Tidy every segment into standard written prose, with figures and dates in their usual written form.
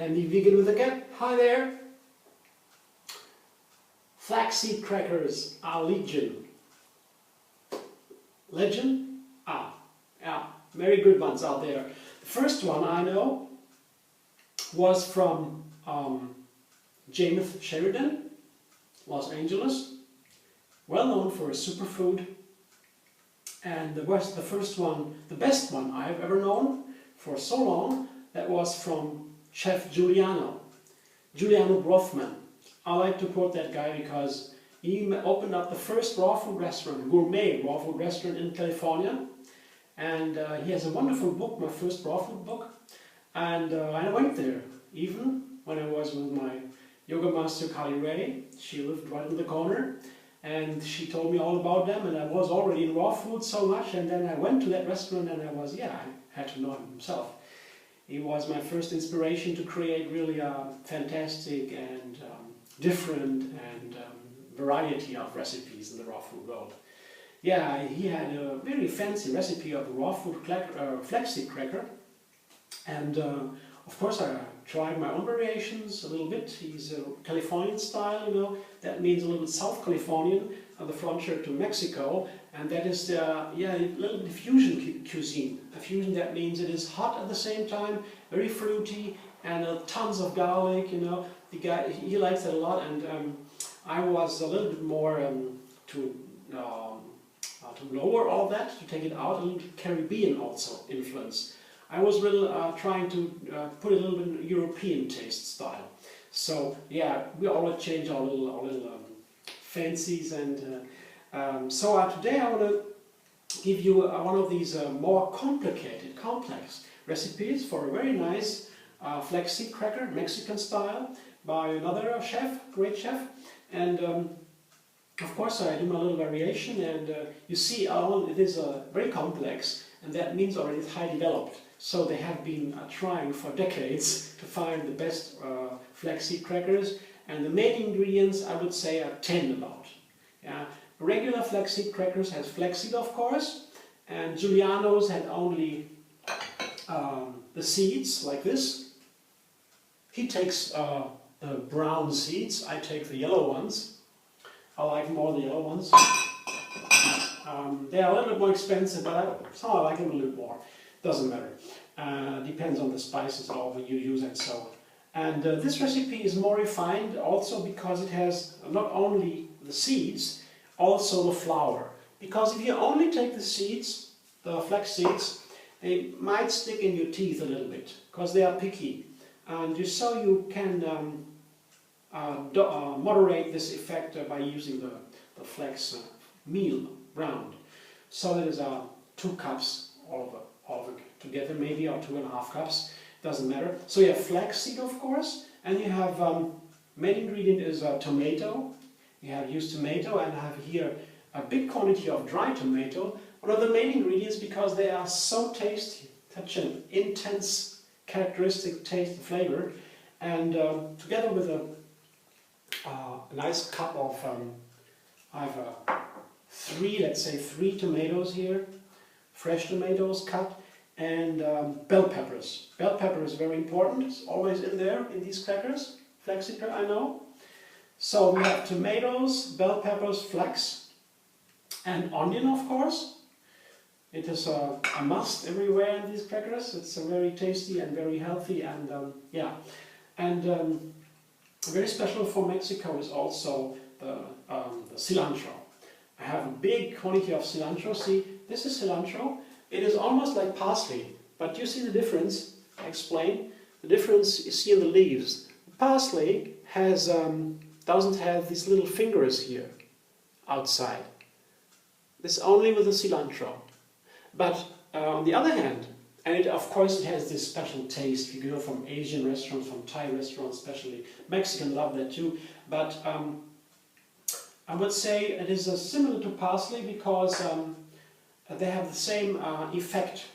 And we begin with again. Hi there. Flaxseed crackers are legion. Legend? Yeah, very good ones out there. The first one I know was from James Sheridan, Los Angeles, well known for his superfood, and the first one, the best one I've ever known for so long, that was from Chef Giuliano Brothman. I like to quote that guy because he opened up the first raw food restaurant, gourmet raw food restaurant in California, and he has a wonderful book, my first raw food book, and I went there even when I was with my yoga master Kali Ray. She lived right in the corner, and she told me all about them, and I was already in raw food so much, and then I went to that restaurant and I had to know him himself. He was my first inspiration to create really a fantastic and different and variety of recipes in the raw food world. Yeah, he had a very fancy recipe of a raw food flaxseed cracker, and of course I tried my own variations a little bit. He's a Californian style, you know, that means a little bit South Californian on the frontier to Mexico, and that is a little bit fusion cuisine. A fusion that means it is hot at the same time, very fruity, and tons of garlic, you know. The guy, he likes it a lot, and I was a little bit more to lower all that, to take it out, a little Caribbean also influence. I was really trying to put a little bit European taste style. So yeah, we always change our little fancies, and so today I want to give you one of these more complicated, complex recipes for a very nice flaxseed cracker, Mexican style, by another chef, great chef, and of course I do my little variation, and you see it is very complex, and that means already it's high developed. So they have been trying for decades to find the best flaxseed crackers, and the main ingredients I would say are 10 about. Yeah. Regular flaxseed crackers has flaxseed, of course, and Giuliano's had only the seeds like this. He takes the brown seeds, I take the yellow ones. I like more the yellow ones. They are a little bit more expensive, but somehow I like them a little more. Doesn't matter. Depends on the spices all you use and so on. And this recipe is more refined also because it has not only the seeds, also the flour. Because if you only take the seeds, the flax seeds, they might stick in your teeth a little bit because they are picky. And so you can moderate this effect by using the flax meal ground. So it is 2 cups all of it together, maybe, or 2.5 cups, doesn't matter. So you have flaxseed, of course, and you have main ingredient is tomato. You have used tomato, and I have here a big quantity of dry tomato. One of the main ingredients because they are so tasty, such an intense, characteristic taste and flavor, and together with a nice cup of I have let's say three tomatoes here, fresh tomatoes cut, and bell peppers. Bell pepper is very important, it's always in there in these crackers, flaxseed, I know. So we have tomatoes, bell peppers, flax, and onion, of course. It is a must everywhere in these crackers. It's very tasty and very healthy, and yeah. And very special for Mexico is also the cilantro. I have a big quantity of cilantro. See, this is cilantro. It is almost like parsley, but you see the difference? I explain. The difference you see in the leaves. Parsley has doesn't have these little fingers here outside. This only with the cilantro. But on the other hand, and of course it has this special taste. If you go from Asian restaurants, from Thai restaurants especially, Mexican love that too. But I would say it is similar to parsley because they have the same effect.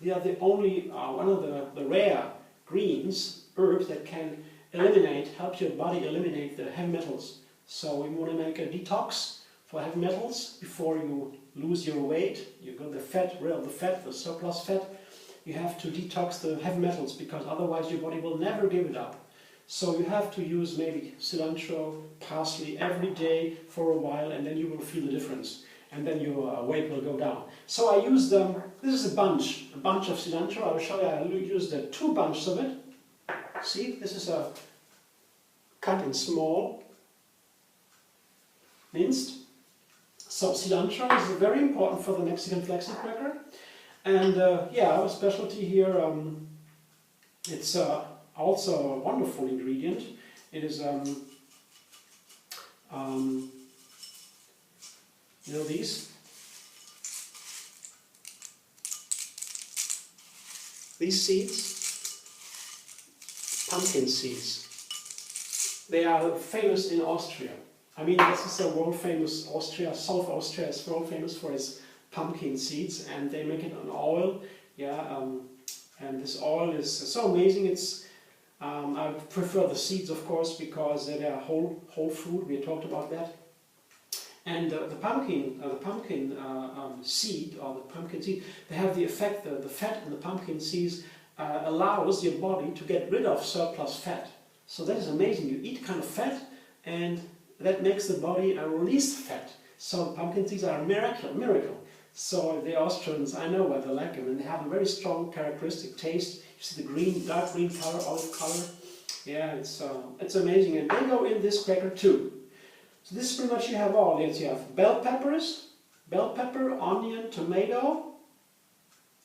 They are the only one of the rare greens, herbs that can help your body eliminate the heavy metals. So we want to make a detox for heavy metals before you lose your weight. You got the fat, rid of the fat, the surplus fat. you have to detox the heavy metals, because otherwise your body will never give it up. So you have to use maybe cilantro, parsley every day for a while, and then you will feel the difference. And then your weight will go down. So I used, this is a bunch of cilantro. I will show you, I used 2 bunches of it. See, this is a cut in small, minced. So cilantro is very important for the Mexican flaxseed cracker. And yeah, our specialty here, it's also a wonderful ingredient. It is, you know these? These seeds, pumpkin seeds, they are famous in Austria. I mean, this is a world famous Austria. South Austria is world famous for its pumpkin seeds, and they make it on oil. Yeah, and this oil is so amazing. It's I prefer the seeds, of course, because they are whole food. We talked about that. And the pumpkin seed, or the pumpkin seed, they have the effect. The fat in the pumpkin seeds allows your body to get rid of surplus fat. So that is amazing. You eat kind of fat, and that makes the body release fat. So the pumpkin seeds are a miracle. So the Austrians, I know why they like them, and they have a very strong characteristic taste. You see the green, dark green color, olive color. Yeah, it's amazing, and they go in this cracker too. So this is pretty much you have all. Yes, you have bell pepper, onion, tomato,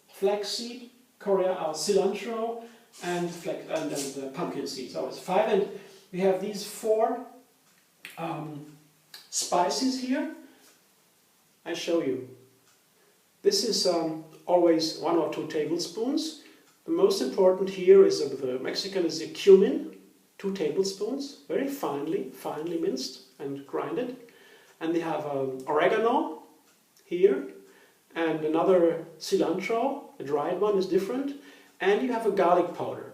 flaxseed, cilantro, and pumpkin seeds. So it's 5, and we have these 4 spices here. I show you. This is always 1 or 2 tablespoons. The most important here is the Mexican is the cumin, 2 tablespoons, very finely minced and grinded. And they have oregano here, and another cilantro, a dried one is different, and you have a garlic powder.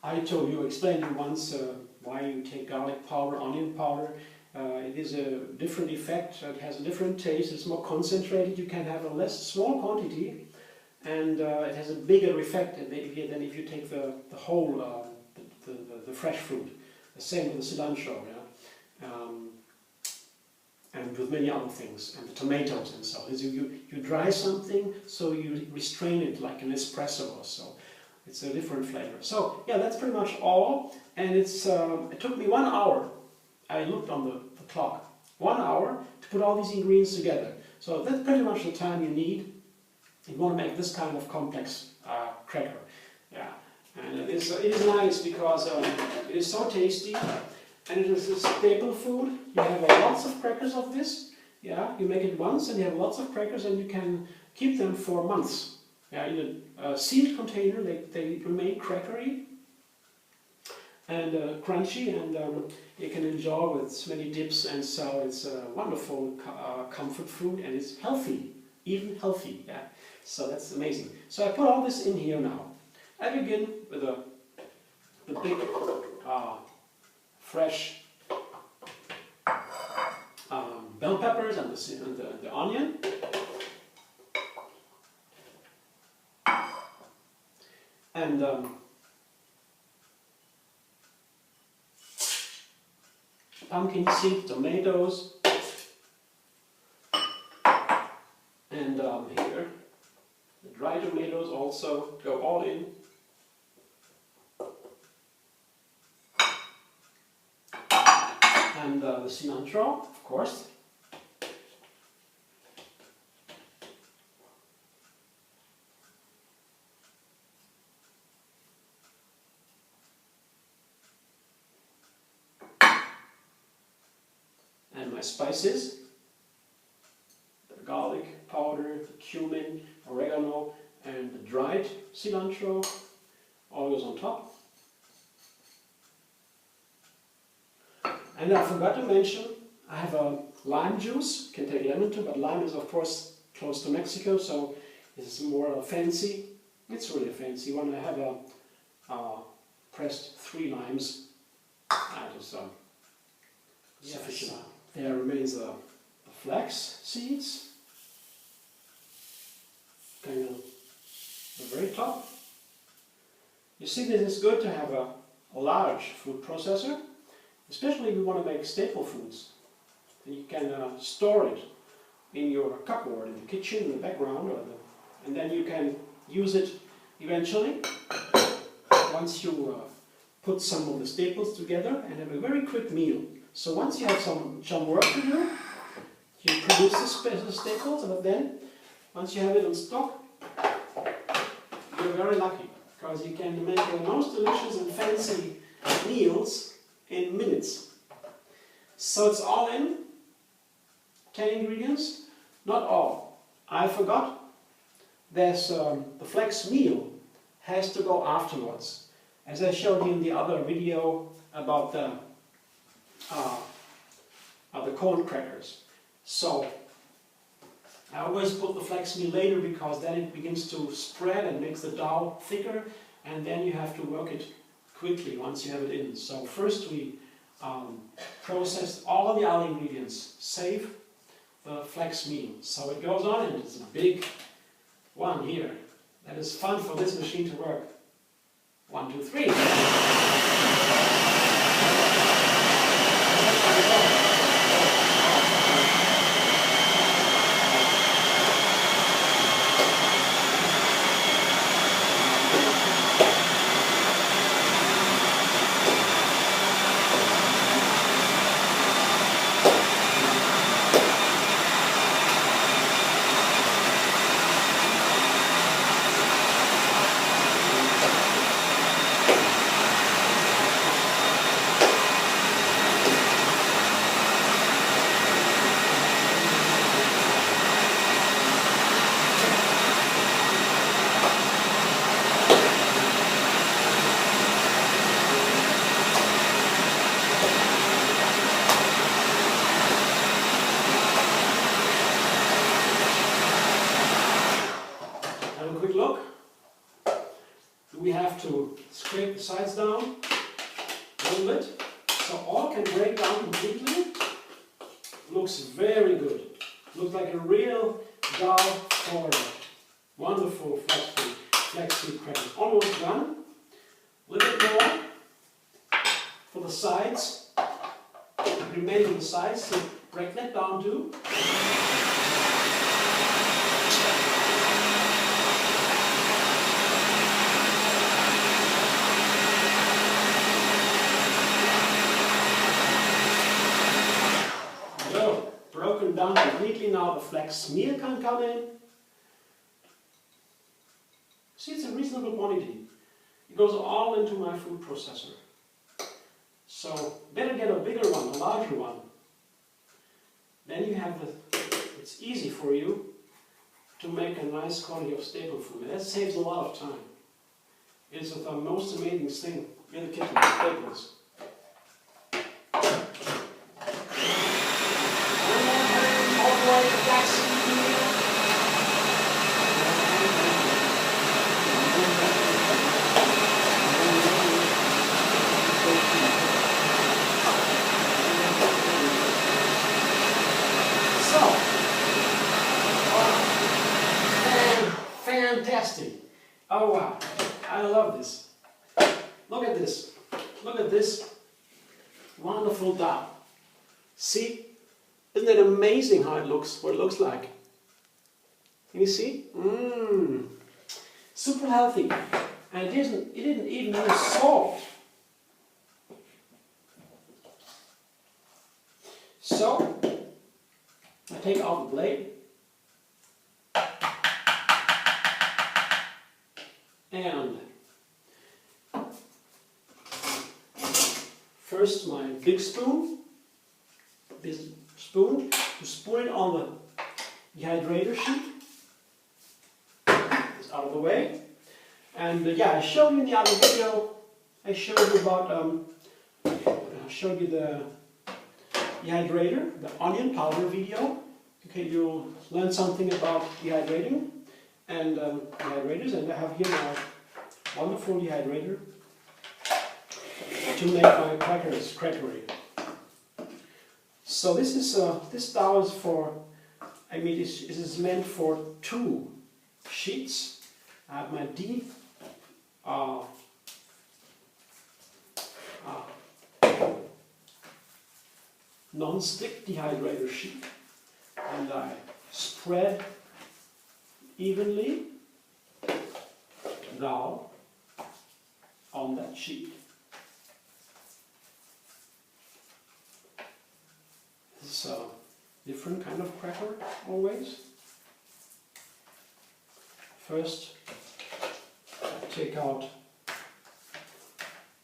I explained you once why you take garlic powder, onion powder. It is a different effect, it has a different taste, it's more concentrated, you can have a small quantity, and it has a bigger effect than if you take the whole, the fresh fruit. The same with the cilantro, yeah? And with many other things, and the tomatoes and so on. You dry something, so you restrain it like an espresso or so. It's a different flavor. So yeah, that's pretty much all, and it took me 1 hour. I looked on the clock. 1 hour to put all these ingredients together. So that's pretty much the time you need if you want to make this kind of complex cracker. Yeah, and it is nice because it is so tasty, and it is a staple food. You have lots of crackers of this. Yeah, you make it once, and you have lots of crackers, and you can keep them for months. Yeah, in a sealed container, they remain crackery and crunchy, and you can enjoy with many dips, and so it's a wonderful comfort food, and it's healthy, even healthy. Yeah, so that's amazing. So I put all this in here now. I begin with the big fresh bell peppers and the onion. And pumpkin seed, tomatoes, and here the dry tomatoes also go all in. And the cilantro, of course. And my spices, the garlic powder, the cumin, oregano, and the dried cilantro, all goes on top. And I forgot to mention, I have a lime juice. You can take lemon too, but lime is of course close to Mexico, so this is more fancy. It's really a fancy one. I have pressed 3 limes. That is sufficient. There remains the flax seeds. kind of the very top. You see, this is good to have a large food processor, especially if you want to make staple foods. And you can store it in your cupboard in the kitchen, in the background, and then you can use it eventually once you put some of the staples together and have a very quick meal. So once you have some work to do, you produce the staples, and then once you have it in stock, you're very lucky, because you can make the most delicious and fancy meals in minutes. So it's all in, 10 ingredients, not all. I forgot, there's the flax meal has to go afterwards. As I showed you in the other video about the corn crackers. So I always put the flax meal later, because then it begins to spread and makes the dough thicker, and then you have to work it quickly once you have it in. So first we process all of the other ingredients, save the flax meal. So it goes on, and it's a big one here. That is fun for this machine to work. 1, 2, 3. We have to scrape the sides down a little bit, so all can break down completely. Looks very good. Looks like a real dough for wonderful flaxseed crackers. Almost done. A little bit more for the sides. Remaining on the sides, so break that down too. Broken down completely. Now the flax meal can come in. See, it's a reasonable quantity. It goes all into my food processor. So better get a bigger one, a larger one. Then you have it's easy for you to make a nice quantity of staple food. That saves a lot of time. It's the most amazing thing in the kitchen, staples. Fantastic! Oh wow, I love this. Look at this. Look at this wonderful dough. See? Isn't it amazing how it looks, what it looks like? Can you see? Super healthy. And it didn't even use salt. So, I take out the blade. And first my big spoon, this spoon, to spoon it on the dehydrator sheet. It's out of the way. And yeah, I showed you in the other video, I showed you about, I showed you the dehydrator, the onion powder video. Okay, you'll learn something about dehydrating and dehydrators, and I have here my wonderful dehydrator to make my crackery. So this is this dough is for, I mean, this is meant for 2 sheets. I have my non-stick dehydrator sheet, and I spread evenly down on that sheet. This is a different kind of cracker always. First, I take out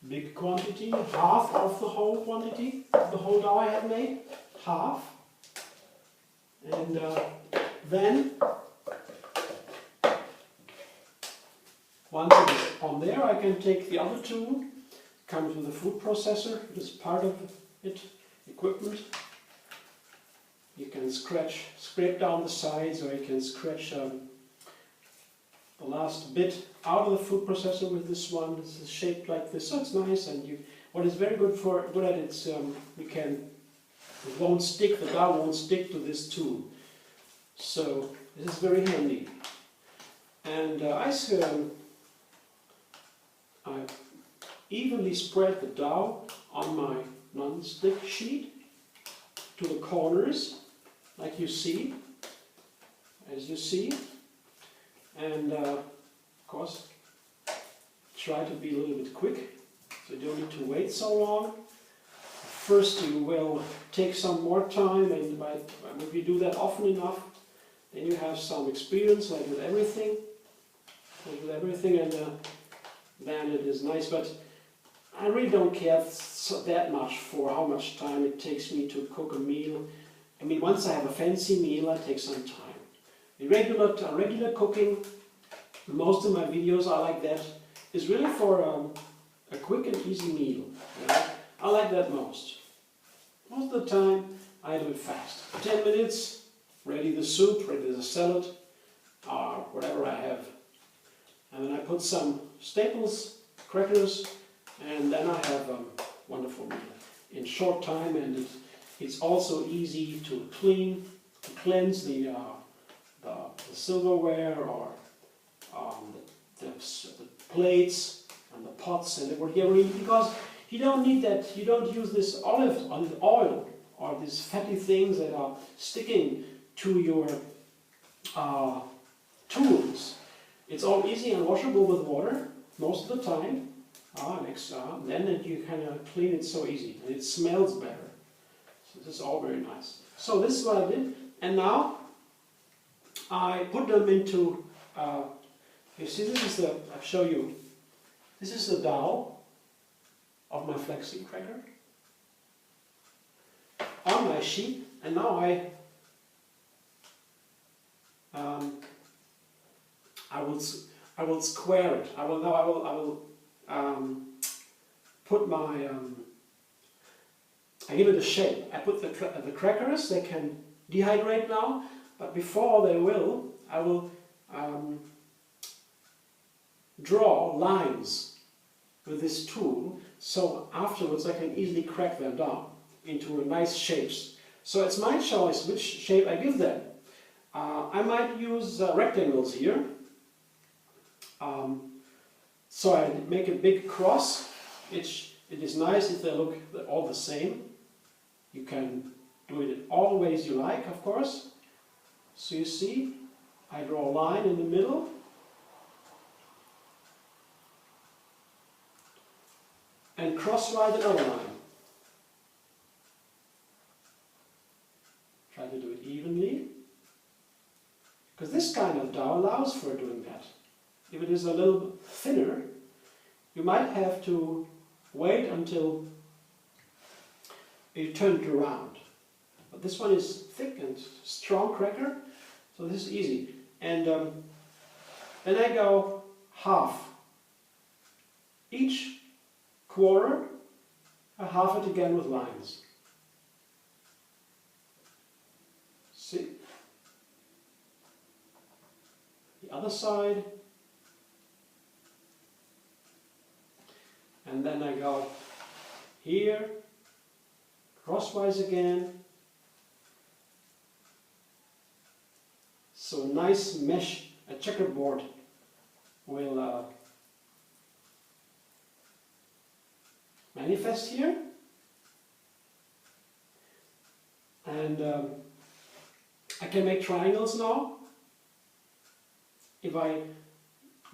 big quantity, half of the whole quantity, the whole dough I have made, half. And then, once it is on there, I can take the other two, comes with a food processor, it is part of it, equipment. You can scrape down the sides, or you can scratch the last bit out of the food processor with this one. This is shaped like this, so it's nice. And what is very good at it, it won't stick. The dough won't stick to this tool, so this is very handy. And I evenly spread the dough on my non-stick sheet to the corners, like you see, as you see. And of course, try to be a little bit quick, so you don't need to wait so long. First you will take some more time, and if you do that often enough, then you have some experience, like with everything, and then it is nice. But I really don't care that much for how much time it takes me to cook a meal. I mean, once I have a fancy meal, I take some time. In regular cooking, most of my videos are like that, is really for a quick and easy meal. I like that most. Most of the time, I do it fast. 10 minutes, ready the soup, ready the salad, or whatever I have. And then I put some staples, crackers, and then I have a wonderful meal in short time. And it's also easy to cleanse the silverware, or the plates and the pots and whatever, because you don't need that. You don't use this olive oil or these fatty things that are sticking to your tools. It's all easy and washable with water most of the time. Then you kind of clean it so easy, and it smells better. So this is all very nice. So this is what I did, and now I put them into, you see, I'll show you, this is the dough of my flaxseed cracker on my sheet, and now I will square it. I will put my, I give it a shape. I put the crackers, they can dehydrate now, but before I will draw lines with this tool, so afterwards I can easily crack them down into nice shapes. So it's my choice which shape I give them. I might use rectangles here. So I make a big cross. It is nice if they look all the same. You can do it all the ways you like, of course. So you see, I draw a line in the middle. And crosswise another line. Try to do it evenly. Because this kind of dough allows for doing that. If it is a little thinner, you might have to wait until you turn it around. But this one is thick and strong cracker, so this is easy. And then I go half. Each quarter, I half it again with lines. See? The other side. And then I go here, crosswise again. So nice mesh a checkerboard will manifest here. And I can make triangles now if I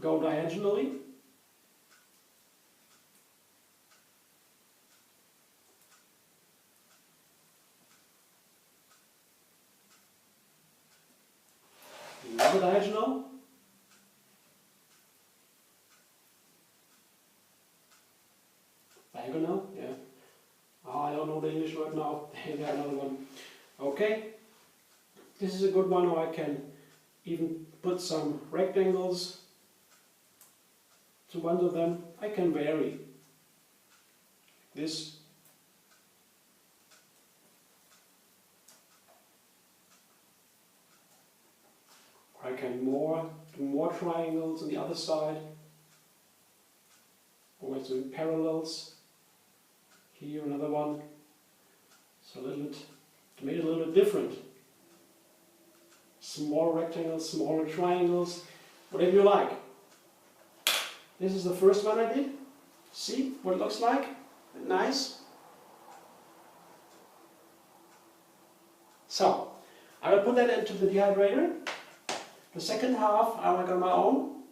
go diagonally. Another diagonal. Diagonal, yeah. Oh, I don't know the English word now. There's another one. Okay. This is a good one, or I can even put some rectangles to one of them. I can vary. This. I can do more triangles on the other side. Always doing parallels. Here another one. So a little bit, made it a little bit different. Small rectangles, smaller triangles, whatever you like. This is the first one I did. See what it looks like? Nice. So, I will put that into the dehydrator. The second half I work on my own,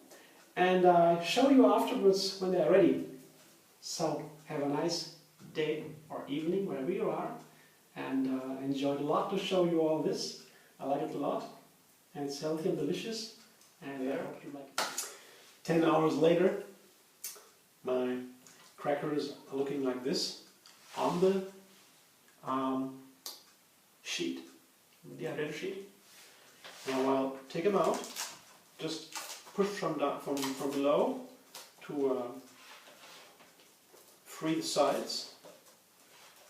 and I show you afterwards when they're ready. So, have a nice day or evening wherever you are, and enjoyed a lot to show you all this. I like it a lot, and it's healthy and delicious, and I hope you like it. 10 hours later, my crackers are looking like this on the sheet, the dehydrator sheet. Now I'll take them out, just push from below to free the sides.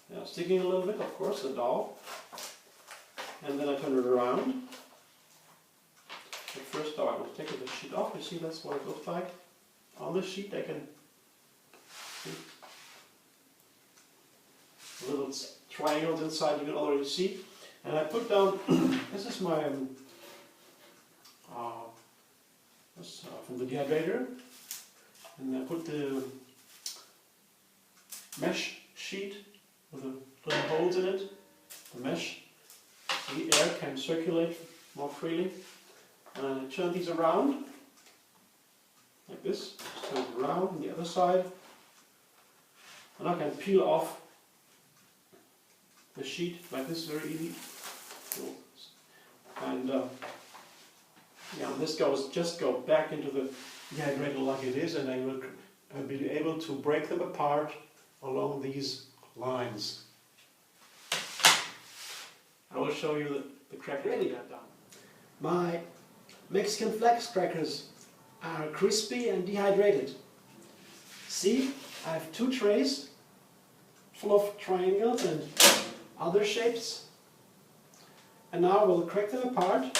Yeah, sticking a little bit, of course, the dough. And then I turn it around. But first though, I will take the sheet off. You see, that's what it looks like. On the sheet I can see little triangles inside, you can already see. And I put down, this is my, from the dehydrator. And I put the mesh sheet with the little holes in it, the mesh, so the air can circulate more freely. And I turn these around, like this, turn it around on the other side, and I can peel off the sheet like this, very easy. And yeah, this just go back into the dehydrator like it is, and I will be able to break them apart along these lines. I will show you the cracker really got done. My Mexican Flax crackers are crispy and dehydrated. See, I have 2 trays full of triangles and other shapes. And now we'll crack them apart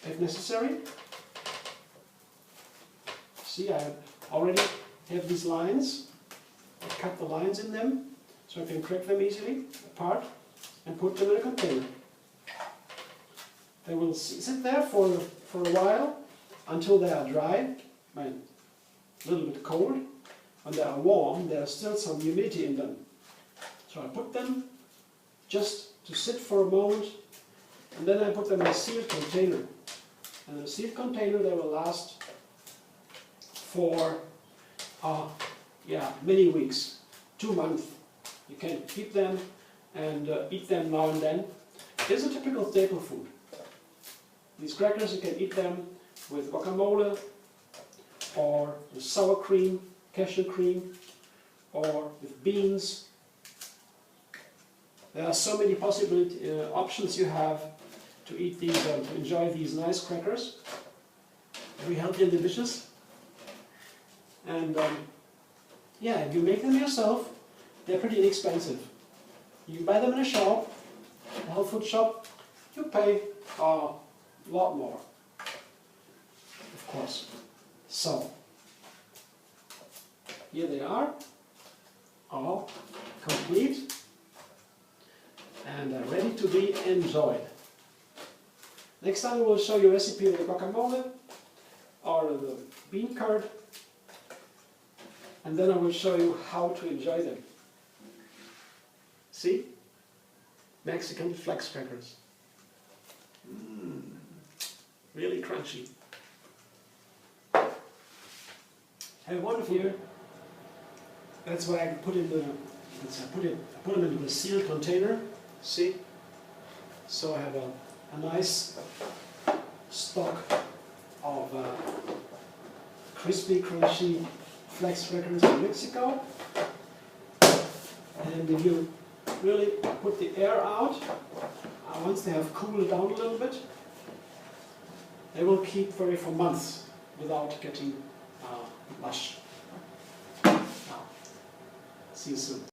if necessary. See, I already have these lines. I cut the lines in them so I can crack them easily apart and put them in a container. They will sit there for a while until they are dry, and a little bit cold. When they are warm, there is still some humidity in them. So I put them just to sit for a moment, and then I put them in a sealed container. And in a sealed container they will last for many weeks, 2 months. You can keep them and eat them now and then. It's a typical staple food. These crackers, you can eat them with guacamole, or with sour cream, cashew cream, or with beans. There are so many options you have to eat these, to enjoy these nice crackers. Very healthy and delicious. And yeah, if you make them yourself, they're pretty inexpensive. You buy them in a shop, a health food shop, you pay a lot more, of course. So, here they are, all complete and ready to be enjoyed. Next time I will show you a recipe with the guacamole or the bean curd, and then I will show you how to enjoy them. See? Mexican flax crackers. Really crunchy. Have one here. That's why I put in the. I put them into the sealed container. See? So I have a nice stock of crispy, crunchy flax crackers from Mexico. And if you really put the air out, once they have cooled down a little bit, they will keep for months without getting mush. Now, see you soon.